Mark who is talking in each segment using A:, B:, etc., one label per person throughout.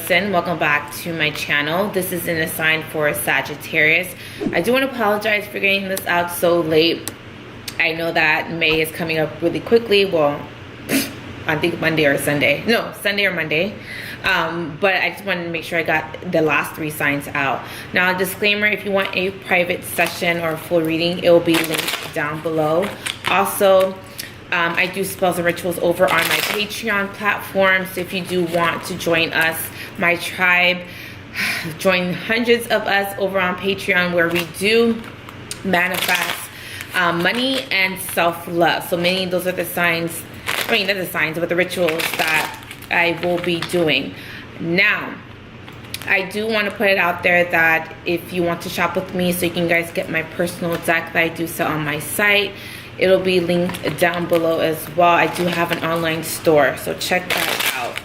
A: JustCyn. Welcome back to my channel. This is an assign for Sagittarius. I do want to apologize for getting this out so late. I know that May is coming up really quickly. Well, I think Monday or Sunday. No, Sunday or Monday. But I just wanted to make sure I got the last 3 signs out. Now, a disclaimer, if you want a private session or a full reading, it will be linked down below. Also, I do spells and rituals over on my Patreon platform. So if you do want to join us, my tribe, join hundreds of us over on Patreon, where we do manifest money and self-love. So many, those are the signs, not the signs, but the rituals that I will be doing. Now, I do want to put it out there that if you want to shop with me, so you can guys get my personal deck that I do sell on my site, it'll be linked down below as well. I do have an online store, so check that out.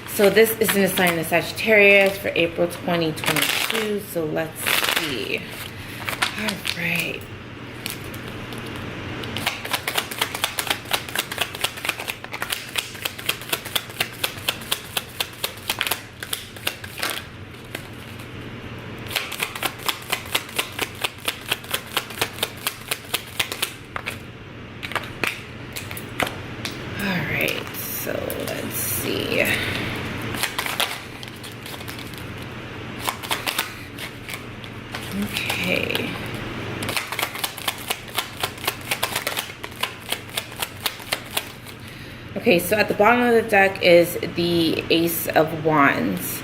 A: So this is an assign to Sagittarius for April 2022. So let's see. All right. So let's see. Okay. Okay, so at the bottom of the deck is the Ace of Wands.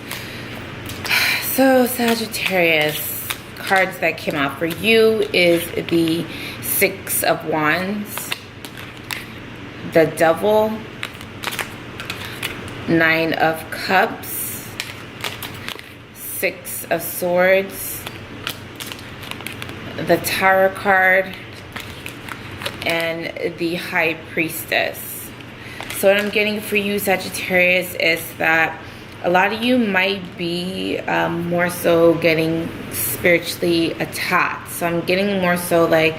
A: So Sagittarius, cards that came out for you is the 6 of Wands, the Devil, 9 of Cups, 6 of Swords, the Tower card, and the High Priestess. So what I'm getting for you, Sagittarius, is that a lot of you might be more so getting spiritually attacked. So I'm getting more so like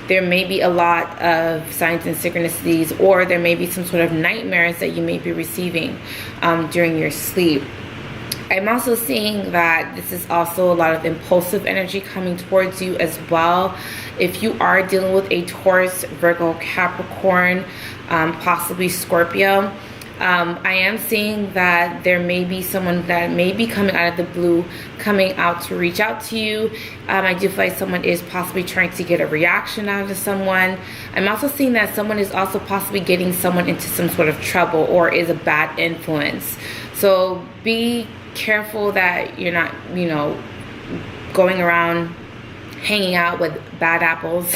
A: there may be a lot of signs and synchronicities, or there may be some sort of nightmares that you may be receiving during your sleep. I'm also seeing that this is also a lot of impulsive energy coming towards you as well. If you are dealing with a Taurus, Virgo, Capricorn, possibly Scorpio, I am seeing that there may be someone that may be coming out of the blue, coming out to reach out to you. I do feel like someone is possibly trying to get a reaction out of someone. I'm also seeing that someone is also possibly getting someone into some sort of trouble or is a bad influence. So be careful that you're not, you know, going around hanging out with bad apples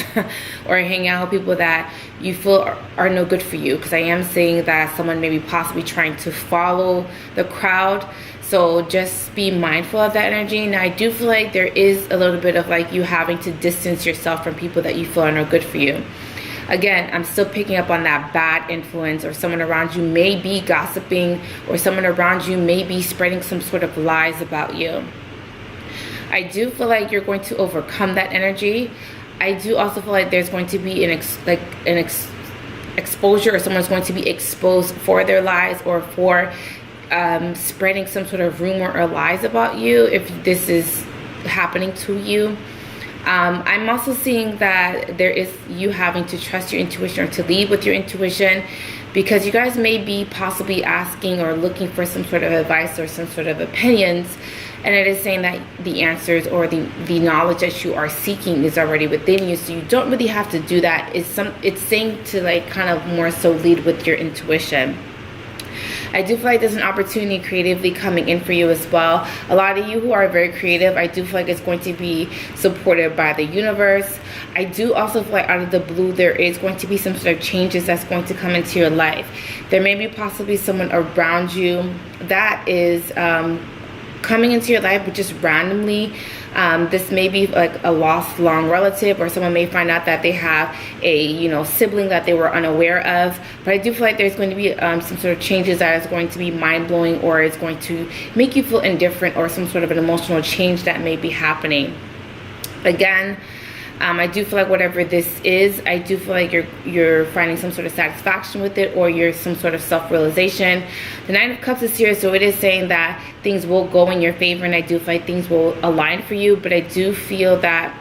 A: or hanging out with people that you feel are no good for you, because I am saying that someone may be possibly trying to follow the crowd. So just be mindful of that energy. Now, I do feel like there is a little bit of like you having to distance yourself from people that you feel are no good for you. Again, I'm still picking up on that bad influence, or someone around you may be gossiping, or someone around you may be spreading some sort of lies about you. I do feel like you're going to overcome that energy. I do also feel like there's going to be an exposure, or someone's going to be exposed for their lies, or for spreading some sort of rumor or lies about you if this is happening to you. I'm also seeing that there is you having to trust your intuition, or to lead with your intuition, because you guys may be possibly asking or looking for some sort of advice or some sort of opinions, and it is saying that the answers or the knowledge that you are seeking is already within you, so you don't really have to do that. It's saying to like kind of more so lead with your intuition. I do feel like there's an opportunity creatively coming in for you as well. A lot of you who are very creative, I do feel like it's going to be supported by the universe. I do also feel like out of the blue, there is going to be some sort of changes that's going to come into your life. There may be possibly someone around you that is coming into your life, but just randomly. This may be like a lost long relative, or someone may find out that they have a, you know, sibling that they were unaware of. But I do feel like there's going to be some sort of changes that is going to be mind-blowing, or is going to make you feel indifferent, or some sort of an emotional change that may be happening. Again, I do feel like whatever this is, I do feel like you're finding some sort of satisfaction with it, or you're some sort of self-realization. The Nine of Cups is here, so it is saying that things will go in your favor, and I do feel like things will align for you. But I do feel that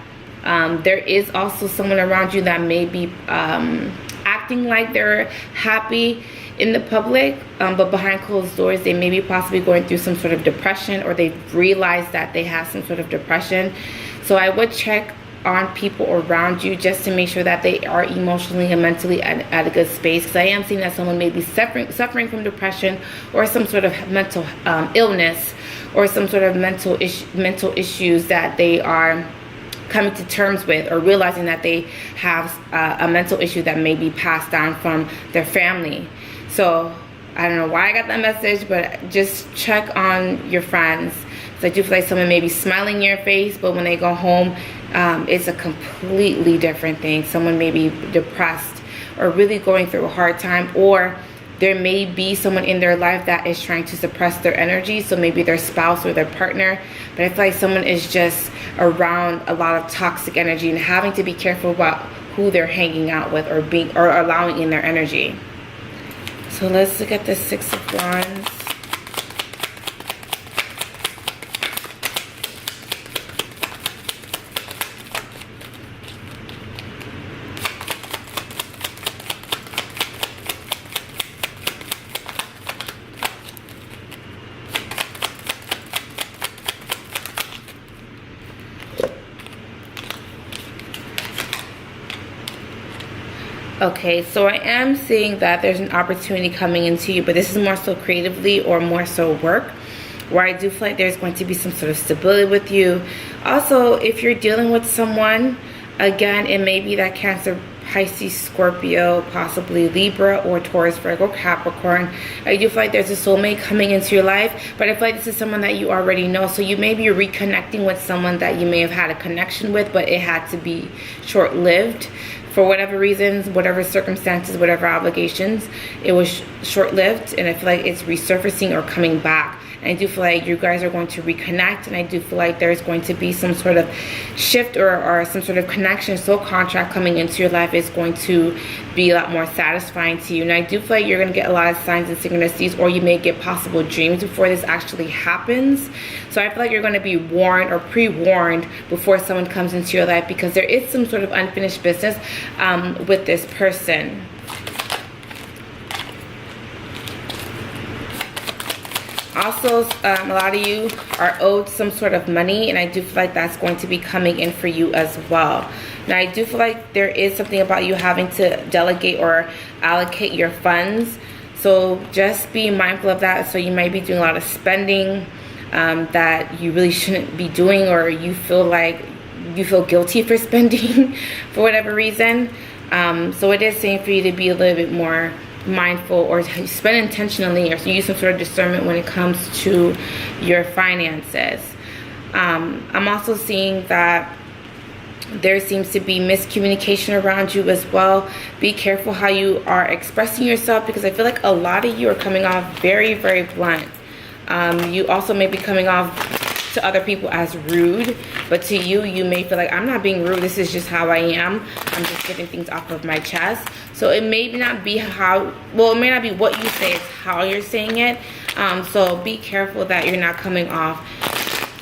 A: there is also someone around you that may be acting like they're happy in the public, but behind closed doors they may be possibly going through some sort of depression, or they've realized that they have some sort of depression. So I would check on people around you just to make sure that they are emotionally and mentally at a good space, because I am seeing that someone may be suffering from depression or some sort of mental illness, or some sort of mental issues that they are coming to terms with, or realizing that they have a mental issue that may be passed down from their family. So I don't know why I got that message, but just check on your friends. So I do feel like someone may be smiling in your face, but when they go home, it's a completely different thing. Someone may be depressed or really going through a hard time, or there may be someone in their life that is trying to suppress their energy. So maybe their spouse or their partner, but I feel like someone is just around a lot of toxic energy and having to be careful about who they're hanging out with, or allowing in their energy. So let's look at the Six of Wands. Okay, so I am seeing that there's an opportunity coming into you, but this is more so creatively or more so work, where I do feel like there's going to be some sort of stability with you. Also, if you're dealing with someone, again, it may be that Cancer, Pisces, Scorpio, possibly Libra, or Taurus, Virgo, Capricorn. I do feel like there's a soulmate coming into your life, but I feel like this is someone that you already know. So you may be reconnecting with someone that you may have had a connection with, but it had to be short-lived. For whatever reasons, whatever circumstances, whatever obligations, it was short-lived, and I feel like it's resurfacing or coming back. And I do feel like you guys are going to reconnect, and I do feel like there's going to be some sort of shift or some sort of connection. Soul contract coming into your life is going to be a lot more satisfying to you. And I do feel like you're going to get a lot of signs and synchronicities, or you may get possible dreams before this actually happens. So I feel like you're going to be warned or pre-warned before someone comes into your life, because there is some sort of unfinished business with this person. Also, a lot of you are owed some sort of money, and I do feel like that's going to be coming in for you as well. Now, I do feel like there is something about you having to delegate or allocate your funds. So just be mindful of that. So you might be doing a lot of spending that you really shouldn't be doing, or you feel like you feel guilty for spending for whatever reason. So it is saying for you to be a little bit more mindful, or spend intentionally, or use some sort of discernment when it comes to your finances. I'm also seeing that there seems to be miscommunication around you as well. Be careful how you are expressing yourself, because I feel like a lot of you are coming off very, very blunt. You also may be coming off to other people as rude, but to you, you may feel like, I'm not being rude, this is just how I am, I'm just getting things off of my chest. So it may not be how, well, it may not be what you say, it's how you're saying it. So be careful that you're not coming off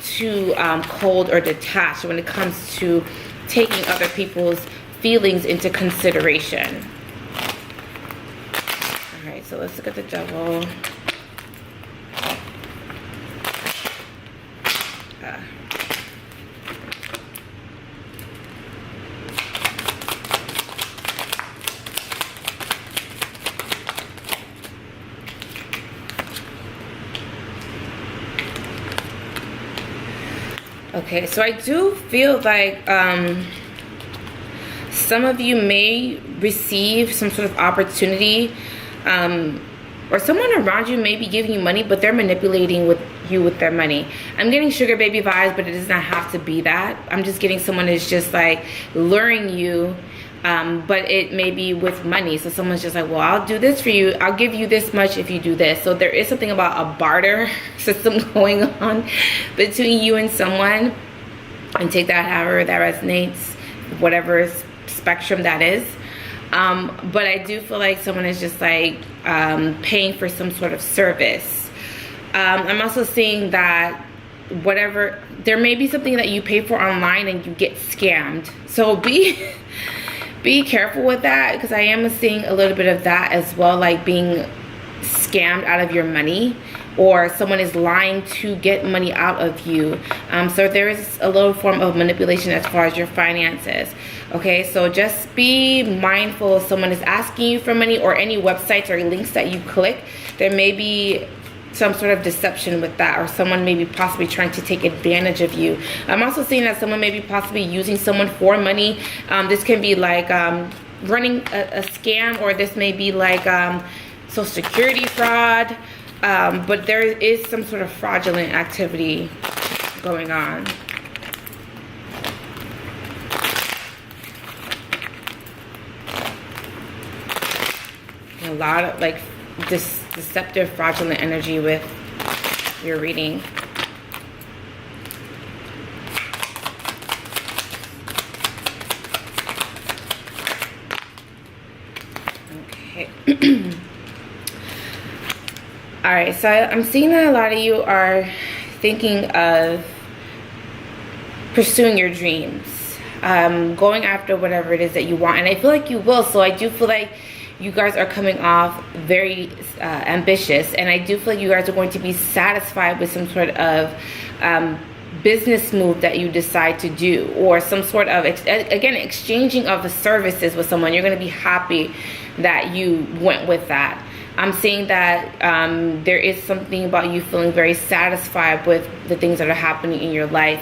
A: too cold or detached when it comes to taking other people's feelings into consideration. All right, so let's look at the Devil. Okay, so I do feel like some of you may receive some sort of opportunity, or someone around you may be giving you money, but they're manipulating you with their money. I'm getting sugar baby vibes, but it does not have to be that. I'm just getting someone who's just like luring you, but it may be with money. So someone's just like, well, I'll do this for you, I'll give you this much if you do this. So there is something about a barter system going on between you and someone, and take that however that resonates whatever spectrum that is. But I do feel like someone is just like paying for some sort of service. I'm also seeing that whatever, there may be something that you pay for online and you get scammed. So be careful with that, because I am seeing a little bit of that as well, like being scammed out of your money, or someone is lying to get money out of you. So there is a little form of manipulation as far as your finances. Okay, so just be mindful if someone is asking you for money, or any websites or links that you click. There may be some sort of deception with that, or someone may be possibly trying to take advantage of you. I'm also seeing that someone may be possibly using someone for money. This can be like running a scam, or this may be like Social Security fraud. But there is some sort of fraudulent activity going on. A lot of like this deceptive, fraudulent energy with your reading. Okay. All right, so I'm seeing that a lot of you are thinking of pursuing your dreams, going after whatever it is that you want, and I feel like you will. So I do feel like you guys are coming off very ambitious, and I do feel like you guys are going to be satisfied with some sort of business move that you decide to do, or some sort of, again, exchanging of the services with someone. You're going to be happy that you went with that. I'm seeing that there is something about you feeling very satisfied with the things that are happening in your life.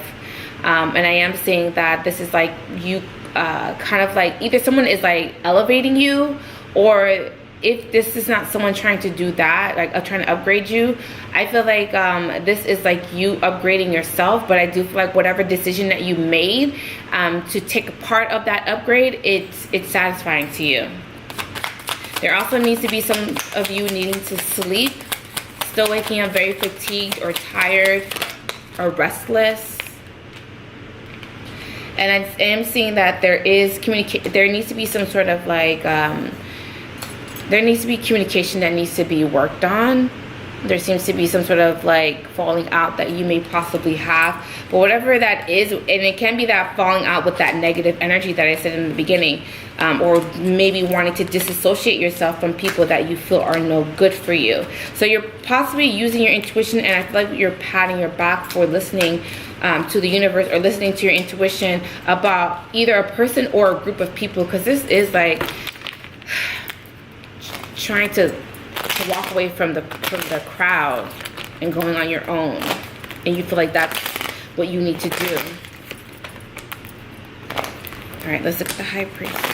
A: And I am seeing that this is like you kind of like, either someone is like elevating you, or if this is not someone trying to do that, like trying to upgrade you, I feel like this is like you upgrading yourself. But I do feel like whatever decision that you made to take a part of that upgrade, it's satisfying to you. There also needs to be some of you needing to sleep, still waking up very fatigued or tired or restless. And I am seeing that there needs to be some sort of like, there needs to be communication that needs to be worked on. There seems to be some sort of like falling out that you may possibly have. But whatever that is, and it can be that falling out with that negative energy that I said in the beginning, or maybe wanting to disassociate yourself from people that you feel are no good for you. So you're possibly using your intuition, and I feel like you're patting your back for listening to the universe, or listening to your intuition about either a person or a group of people, because this is like trying to walk away from the crowd and going on your own, and you feel like that's what you need to do. All right, let's look at the High Priestess.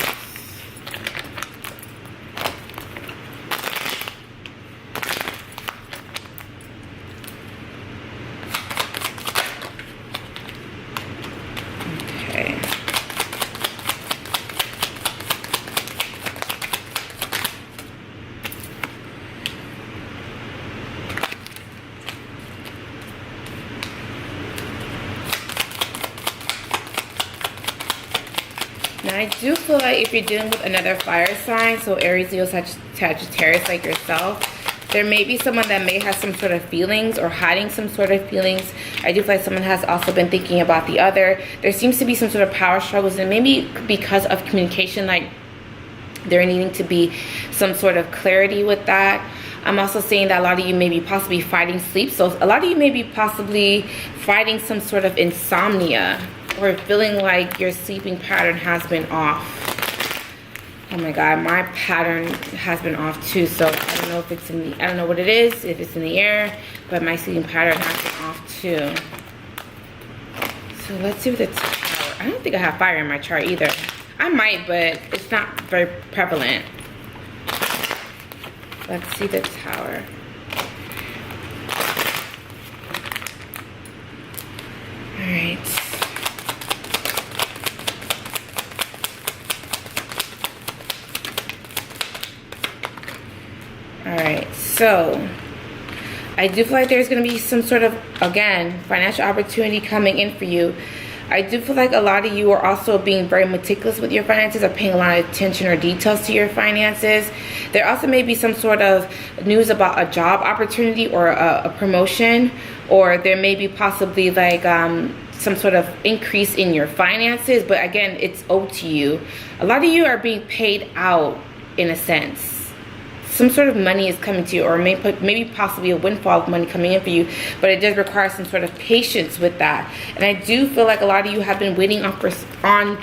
A: Now, I do feel like if you're dealing with another fire sign, so Aries, Leo, Sagittarius, like yourself, there may be someone that may have some sort of feelings or hiding some sort of feelings. I do feel like someone has also been thinking about the other. There seems to be some sort of power struggles, and maybe because of communication, like there needing to be some sort of clarity with that. I'm also saying that a lot of you may be possibly fighting sleep. So a lot of you may be possibly fighting some sort of insomnia, or feeling like your sleeping pattern has been off. Oh my God, my pattern has been off too. So I don't know if it's in the, I don't know what it is, if it's in the air, but my sleeping pattern has been off too. So let's see what the Tower. I don't think I have fire in my chart either. I might, but it's not very prevalent. Let's see the Tower. All right. Alright, so I do feel like there's going to be some sort of, again, financial opportunity coming in for you. I do feel like a lot of you are also being very meticulous with your finances, or paying a lot of attention or details to your finances. There also may be some sort of news about a job opportunity or a promotion, or there may be possibly like some sort of increase in your finances, but again, it's owed to you. A lot of you are being paid out in a sense. Some sort of money is coming to you, or maybe possibly a windfall of money coming in for you, but it does require some sort of patience with that. And I do feel like a lot of you have been waiting on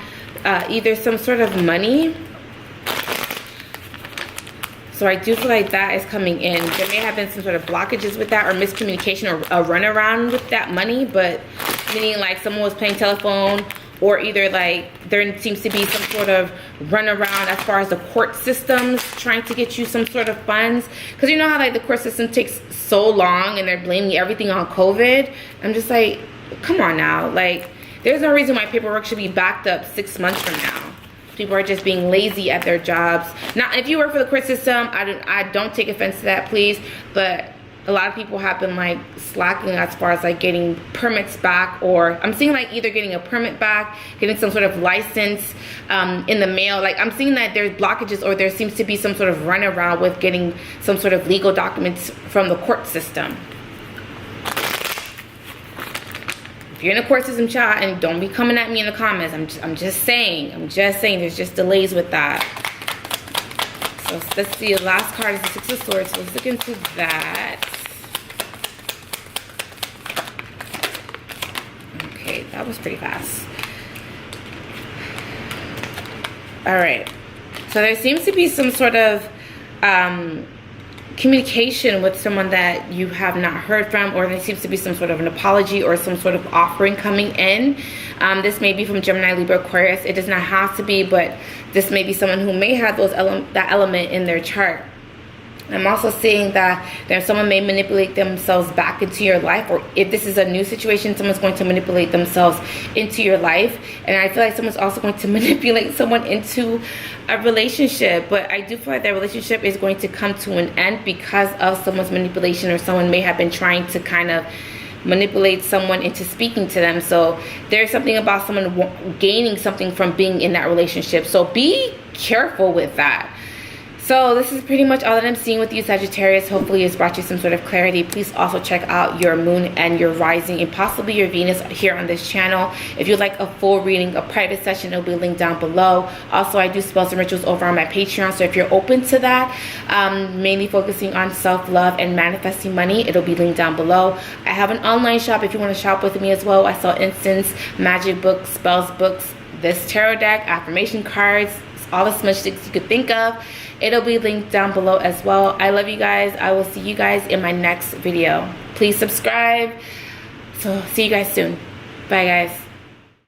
A: either some sort of money. So I do feel like that is coming in. There may have been some sort of blockages with that, or miscommunication, or a runaround with that money, but meaning like someone was playing telephone, or either like there seems to be some sort of runaround as far as the court systems trying to get you some sort of funds. Because you know how like the court system takes so long and they're blaming everything on COVID. I'm just like, come on now. Like, there's no reason why paperwork should be backed up 6 months from now. People are just being lazy at their jobs. Now, if you work for the court system, I don't take offense to that, please. But a lot of people have been like slacking as far as like getting permits back, or I'm seeing like either getting a permit back, getting some sort of license in the mail. Like, I'm seeing that there's blockages, or there seems to be some sort of runaround with getting some sort of legal documents from the court system. If you're in the court system, child, and don't be coming at me in the comments, I'm just saying there's just delays with that. So let's see, the last card is the Six of Swords, so let's look into that. Okay, that was pretty fast. All right, so there seems to be some sort of communication with someone that you have not heard from, or there seems to be some sort of an apology or some sort of offering coming in. This may be from Gemini, Libra, Aquarius. It does not have to be, but this may be someone who may have that element in their chart. I'm also seeing that someone may manipulate themselves back into your life, or if this is a new situation, someone's going to manipulate themselves into your life. And I feel like someone's also going to manipulate someone into a relationship, but I do feel like that relationship is going to come to an end because of someone's manipulation, or someone may have been trying to kind of manipulate someone into speaking to them. So there's something about someone gaining something from being in that relationship, so be careful with that. So this is pretty much all that I'm seeing with you, Sagittarius. Hopefully it's brought you some sort of clarity. Please also check out your moon and your rising, and possibly your Venus here on this channel. If you'd like a full reading, a private session, it'll be linked down below. Also, I do spells and rituals over on my Patreon, so if you're open to that, mainly focusing on self-love and manifesting money, it'll be linked down below. I have an online shop if you want to shop with me as well. I sell incense, magic books, spells books, this tarot deck, affirmation cards, all the smudge sticks you could think of. It'll be linked down below as well. I love you guys. I will see you guys in my next video. Please subscribe. So see you guys soon. Bye, guys.